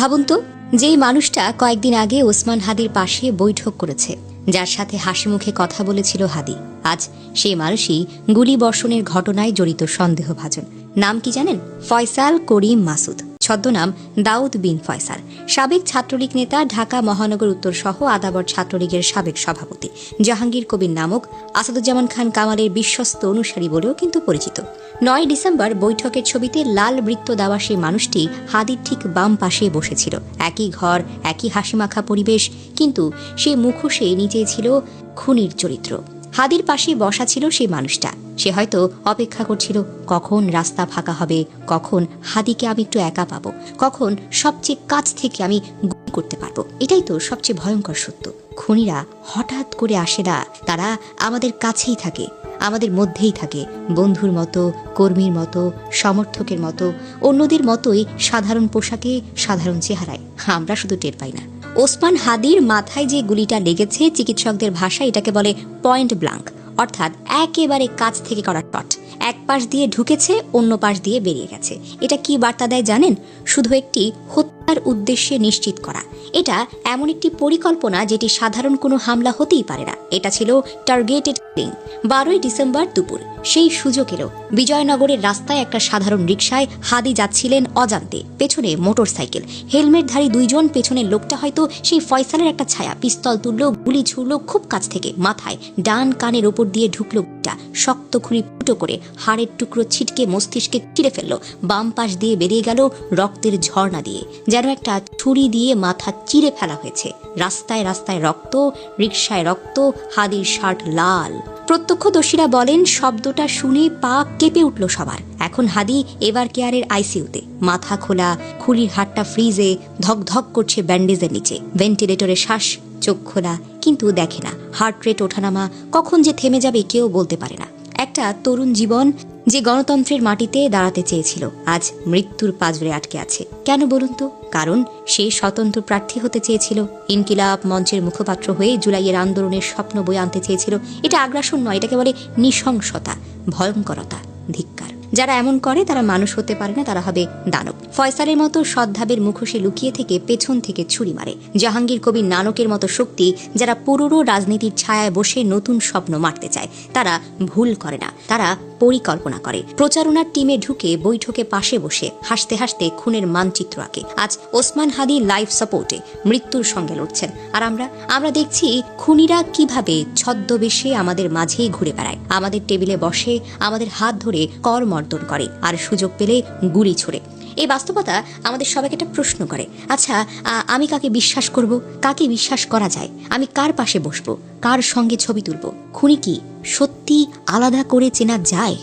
ভাবুন তো, যেই মানুষটা কয়েকদিন আগে ওসমান হাদির পাশে বৈঠক করেছে, যার সাথে হাসি মুখে কথা বলেছিল হাদি, আজ সেই মানুষই গুলি বর্ষণের ঘটনায় জড়িত সন্দেহভাজন। নাম কি জানেন? ফয়সাল করিম মাসুদ, ছদ্মনাম দাউদ বিন ফয়সাল। সাবেক ছাত্রলীগ নেতা, ঢাকা মহানগর উত্তর সহ আদাবর ছাত্রলীগের সাবেক সভাপতি। জাহাঙ্গীর কবির নামক আসাদুজ্জামান খান কামালের বিশ্বস্ত অনুসারী বলেও কিন্তু পরিচিত। ৯ ডিসেম্বর বৈঠকের ছবিতে লাল বৃত্ত দেওয়া সেই মানুষটি হাদির ঠিক বাম পাশে বসেছিল। একই ঘর, একই হাসিমাখা পরিবেশ, কিন্তু সে মুখোশে নিজে ছিল খুনির চরিত্র। হাদির পাশে বসা ছিল সেই মানুষটা। সে হয়তো অপেক্ষা করছিল কখন রাস্তা ফাঁকা হবে, কখন হাদিকে আমি একটু একা পাবো, কখন সবচেয়ে কাছ থেকে আমি গুলি করতে পারবো। এটাই তো সবচেয়ে ভয়ঙ্কর সত্য। খুনিরা হঠাৎ করে আসে না, তারা আমাদের কাছেই থাকে, আমাদের মধ্যেই থাকে, বন্ধুর মতো, কর্মীর মতো, সমর্থকের মতো, অন্যদের মতোই সাধারণ পোশাকে, সাধারণ চেহারায়। আমরা শুধু টের পাই না। ওসমান হাদির মাথায় যে গুলিটা লেগেছে, চিকিৎসকদের ভাষায় এটাকে বলে পয়েন্ট ব্লাঙ্ক, অর্থাৎ একেবারে কাছ থেকে করা শট। এক পাশ দিয়ে ঢুকেছে, অন্য পাশ দিয়ে বেরিয়ে গেছে। এটা কি বার্তা দেয় জানেন? শুধু একটি হত্যার উদ্দেশ্যে নিশ্চিত করা। এটা এমন একটি পরিকল্পনা যেটি সাধারণ কোনো হামলা হতেই পারে না। এটা ছিল টার্গেটেড কিলিং। 12 ডিসেম্বর দুপুর সেই সুযোগ এলো। বিজয়নগরের রাস্তায় একটা সাধারণ রিকশায় হাদি যাচ্ছিলেন অজান্তে, পেছনে মোটরসাইকেল, হেলমেটধারী দুইজন। পেছনের লোকটা হয়তো সেই ফয়সালের একটা ছায়া। পিস্তল তুললো, গুলি ছুড়লো খুব কাছ থেকে, মাথায়, ডান কানের ওপর দিয়ে ঢুকলো গুলিটা। শক্ত খুঁড়ি ফুটো করে হাড়ের টুকরো ছিটকে মস্তিষ্কে চিড়ে ফেললো। বাম পাশ দিয়ে বেরিয়ে গেল রক্তের ঝর্ণা দিয়ে, যেন একটা ছুরি দিয়ে মাথা চিড়ে ফেলা হয়েছে। রাস্তায় রাস্তায় রক্ত, রিকশায় রক্ত, হাদির শার্ট লাল। প্রত্যক্ষদর্শীরা বলেন, শব্দটা শুনে পা কেঁপে উঠল সবার। এখন হাদি এভার কেয়ারের আইসিইউতে, মাথা খোলা, খুলির হাতটা ফ্রিজে, ধকধক করছে ব্যান্ডেজের নিচে। ভেন্টিলেটরে শ্বাস, চোখ খোলা, কিন্তু দেখে না। হার্ট রেট ওঠানামা, কখন যে থেমে যাবে কেউ বলতে পারে না। একটা তরুণ জীবন যে গণতন্ত্রের মাটিতে দাঁড়াতে চেয়েছিল, আজ মৃত্যুর পাঁজরে আটকে আছে। কেন বলুন তো? কারণ সে স্বতন্ত্র প্রার্থী হতে চেয়েছিল, ইনকিলাব মঞ্চের মুখপাত্র হয়ে জুলাইয়ের আন্দোলনের স্বপ্ন বয়ে আনতে চেয়েছিল। এটা আগ্রাসন নয়, এটাকে বলে নৃশংসতা, ভয়ঙ্করতা, ধিক্কার। যারা এমন করে তারা মানুষ হতে পারে না, তারা হবে দানব। ফয়সালের মতো সদ্ভাবের মুখোশে লুকিয়ে থেকে পেছন থেকে ছুরি মারে। জাহাঙ্গীর কবির নানকের মতো শক্তি, যারা পুরনো রাজনীতির ছায়ায় বসে নতুন স্বপ্ন মারতে চায়, তারা ভুল করে না, তারা পরিকল্পনা করে। প্রচারণার টিমে ঢুকে বৈঠকে পাশে বসে হাসতে হাসতে খুনের মানচিত্র আঁকে। আজ ওসমান হাদি লাইফ সাপোর্টে মৃত্যুর সঙ্গে লড়ছেন, আর আমরা দেখছি খুনিরা কিভাবে ছদ্মবেশে আমাদের মাঝেই ঘুরে বেড়ায়, আমাদের টেবিলে বসে, আমাদের হাত ধরে করমর্দন করে, আর সুযোগ পেলে গুলি ছোড়ে। এই বাস্তবতা আমাদের সবাইকে একটা প্রশ্ন করে, আচ্ছা আমি কাকে বিশ্বাস করব? কাকে বিশ্বাস করা যায়? আমি কার পাশে বসবো? কার সঙ্গে ছবি তুলব? খুনি কি সত্যি আলাদা করে চেনা যায়?